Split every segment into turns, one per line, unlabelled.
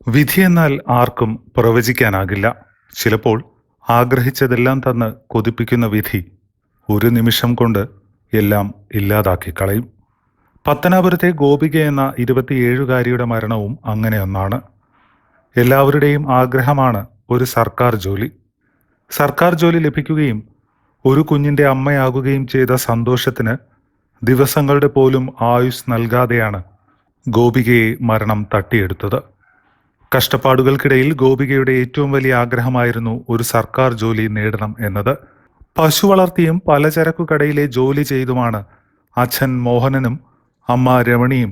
വിധിയെന്നാൽ ആർക്കും പ്രവചിക്കാനാകില്ല. ചിലപ്പോൾ ആഗ്രഹിച്ചതെല്ലാം തന്ന് കൊതിപ്പിക്കുന്ന വിധി ഒരു നിമിഷം കൊണ്ട് എല്ലാം ഇല്ലാതാക്കി കളയും. പത്തനാപുരത്തെ ഗോപിക എന്ന 27കാരിയുടെ മരണവും അങ്ങനെയൊന്നാണ്. എല്ലാവരുടെയും ആഗ്രഹമാണ് ഒരു സർക്കാർ ജോലി. സർക്കാർ ജോലി ലഭിക്കുകയും ഒരു കുഞ്ഞിൻ്റെ അമ്മയാകുകയും ചെയ്ത സന്തോഷത്തിന് ദിവസങ്ങളുടെ പോലും ആയുസ് നൽകാതെയാണ് ഗോപികയെ മരണം തട്ടിയെടുത്തത്. കഷ്ടപ്പാടുകൾക്കിടയിൽ ഗോപികയുടെ ഏറ്റവും വലിയ ആഗ്രഹമായിരുന്നു ഒരു സർക്കാർ ജോലി നേടണം എന്നത്. പശു വളർത്തിയും പലചരക്കു കടയിലെ ജോലി ചെയ്തുമാണ് അച്ഛൻ മോഹനനും അമ്മ രമണിയും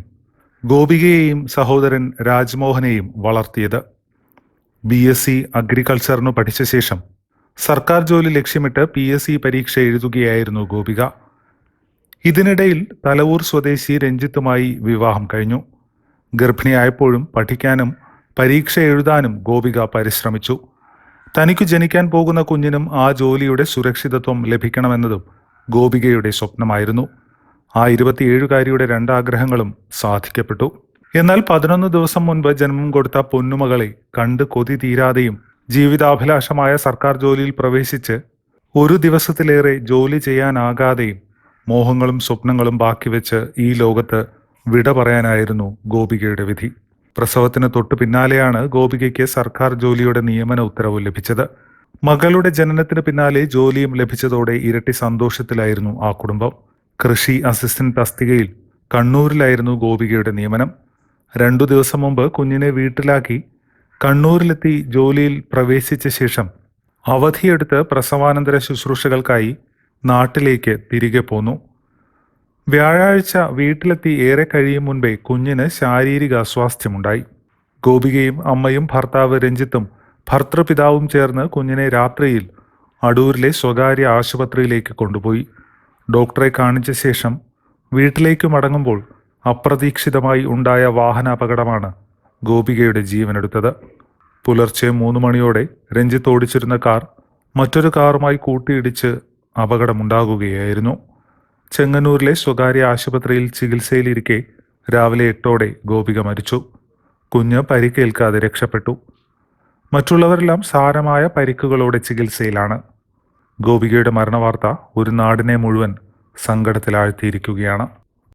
ഗോപികയെയും സഹോദരൻ രാജ്മോഹനെയും വളർത്തിയത്. BSc അഗ്രികൾച്ചറിനു പഠിച്ച ശേഷം സർക്കാർ ജോലി ലക്ഷ്യമിട്ട് PSc പരീക്ഷ എഴുതുകയായിരുന്നു ഗോപിക. ഇതിനിടയിൽ തലവൂർ സ്വദേശി രഞ്ജിത്തുമായി വിവാഹം കഴിഞ്ഞു. ഗർഭിണിയായപ്പോഴും പഠിക്കാനും പരീക്ഷ എഴുതാനും ഗോപിക പരിശ്രമിച്ചു. തനിക്കു ജനിക്കാൻ പോകുന്ന കുഞ്ഞിനും ആ ജോലിയുടെ സുരക്ഷിതത്വം ലഭിക്കണമെന്നതും ഗോപികയുടെ സ്വപ്നമായിരുന്നു. ആ 27കാരിയുടെ രണ്ടാഗ്രഹങ്ങളും സാധിക്കപ്പെട്ടു. എന്നാൽ 11 ദിവസം മുൻപ് ജന്മം കൊടുത്ത പൊന്നുമകളെ കണ്ട് കൊതി തീരാതെയും ജീവിതാഭിലാഷമായ സർക്കാർ ജോലിയിൽ പ്രവേശിച്ച് ഒരു ദിവസത്തിലേറെ ജോലി ചെയ്യാനാകാതെയും മോഹങ്ങളും സ്വപ്നങ്ങളും ബാക്കി വെച്ച് ഈ ലോകത്ത് വിട പറയാനായിരുന്നു ഗോപികയുടെ വിധി. പ്രസവത്തിന് തൊട്ടു പിന്നാലെയാണ് ഗോപികയ്ക്ക് സർക്കാർ ജോലിയുടെ നിയമന ഉത്തരവ് ലഭിച്ചത്. മകളുടെ ജനനത്തിന് പിന്നാലെ ജോലിയും ലഭിച്ചതോടെ ഇരട്ടി സന്തോഷത്തിലായിരുന്നു ആ കുടുംബം. കൃഷി അസിസ്റ്റന്റ് തസ്തികയിൽ കണ്ണൂരിലായിരുന്നു ഗോപികയുടെ നിയമനം. 2 ദിവസം മുമ്പ് കുഞ്ഞിനെ വീട്ടിലാക്കി കണ്ണൂരിലെത്തി ജോലിയിൽ പ്രവേശിച്ച ശേഷം അവധിയെടുത്ത് പ്രസവാനന്തര ശുശ്രൂഷകൾക്കായി നാട്ടിലേക്ക് തിരികെ പോന്നു. വ്യാഴാഴ്ച വീട്ടിലെത്തി ഏറെ കഴിയും മുൻപേ കുഞ്ഞിന് ശാരീരിക അസ്വാസ്ഥ്യമുണ്ടായി. ഗോപികയും അമ്മയും ഭർത്താവ് രഞ്ജിത്തും ഭർത്തൃപിതാവും ചേർന്ന് കുഞ്ഞിനെ രാത്രിയിൽ അടൂരിലെ സ്വകാര്യ ആശുപത്രിയിലേക്ക് കൊണ്ടുപോയി. ഡോക്ടറെ കാണിച്ച ശേഷം വീട്ടിലേക്ക് മടങ്ങുമ്പോൾ അപ്രതീക്ഷിതമായി ഉണ്ടായ വാഹനാപകടമാണ് ഗോപികയുടെ ജീവനെടുത്തത്. പുലർച്ചെ 3 മണിയോടെ രഞ്ജിത്ത് ഓടിച്ചിരുന്ന കാർ മറ്റൊരു കാറുമായി കൂട്ടിയിടിച്ച് അപകടമുണ്ടാകുകയായിരുന്നു. ചെങ്ങന്നൂരിലെ സ്വകാര്യ ആശുപത്രിയിൽ ചികിത്സയിലിരിക്കെ രാവിലെ 8ഓടെ ഗോപിക മരിച്ചു. കുഞ്ഞ് പരിക്കേൽക്കാതെ രക്ഷപ്പെട്ടു. മറ്റുള്ളവരെല്ലാം സാരമായ പരിക്കുകളോടെ ചികിത്സയിലാണ്. ഗോപികയുടെ മരണവാർത്ത ഒരു നാടിനെ മുഴുവൻ സങ്കടത്തിലാഴ്ത്തിയിരിക്കുകയാണ്.